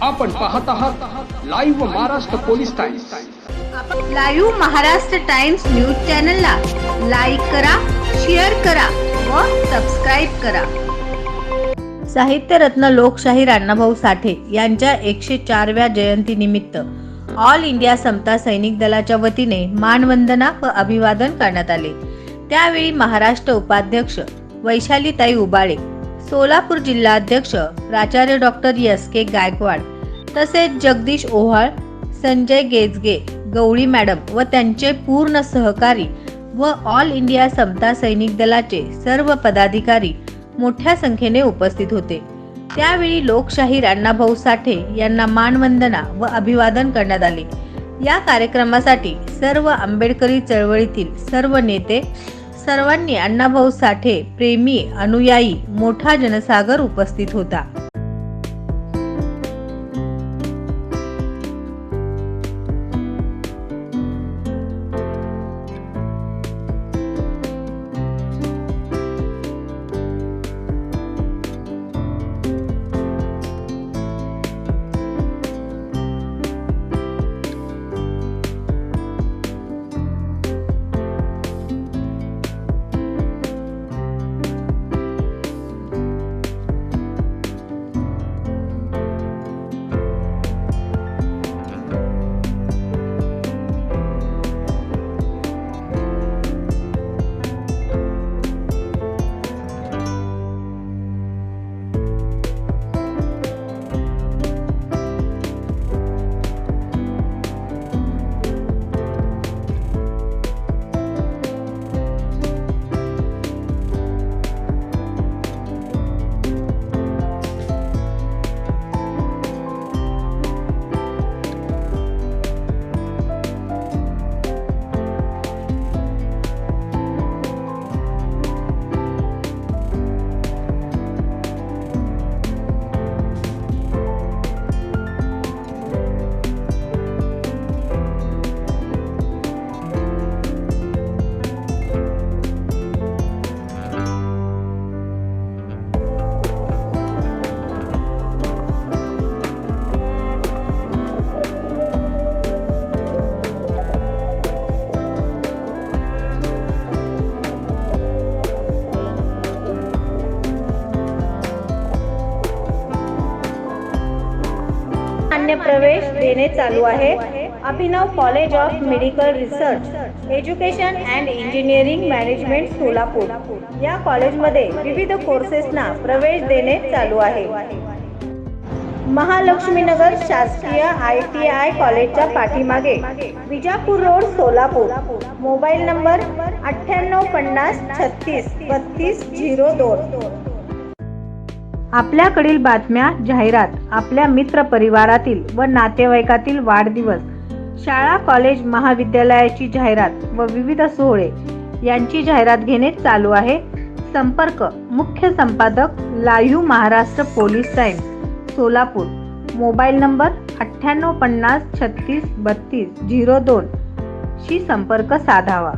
आपण पाहत आहात live Maharashtra police times. Live Maharashtra times news चॅनलला लाईक करा, शेअर करा व सबस्क्राईब करा। साहित्यरत्न लोकशाहीर अण्णाभाऊ साठे यांच्या 104व्या जयंतीनिमित्त ऑल इंडिया समता सैनिक दलाच्या वतीने मानवंदना व अभिवादन करण्यात आले। त्यावेळी महाराष्ट्र उपाध्यक्ष वैशालीताई उबाळे, सोलापूर जिल्हाध्यक्ष प्राचार्य डॉक्टर एस.के. गायकवाड तसेच जगदीश ओहाळ, संजय गेजगे, गवळी मॅडम व त्यांचे पूर्ण सहकारी व ऑल इंडिया समता सैनिक दलाचे सर्व पदाधिकारी मोठ्या संख्येने उपस्थित होते। त्यावेळी लोकशाहीर अण्णाभाऊ साठे यांना मानवंदना व अभिवादन करण्यात आले। या कार्यक्रमासाठी सर्व आंबेडकरी चळवळीतील सर्व नेते, सर्वांनी अण्णाभाऊ साठे प्रेमी अनुयायी मोठा जनसागर उपस्थित होता। प्रवेश देणे चालू आहे। Abhinav college of medical research education and engineering management Solapur या कॉलेजमध्ये विविध कोर्सेसना प्रवेश देणे चालू आहे। महालक्ष्मीनगर शासकीय ITI कॉलेजच्या पाठीमागे Vijapur road Solapur. Mobile number 9850363202। आपल्याकडील बातम्या, जाहिरात, आपल्या मित्र परिवारातील व नातेवाईकातील वाढदिवस, शाळा, कॉलेज, महाविद्यालयाची जाहिरात व विविध सोहळे यांची जाहिरात घेणे चालू आहे। संपर्क मुख्य संपादक live Maharashtra police times Solapur. Mobile number 9850363202 शी संपर्क साधावा।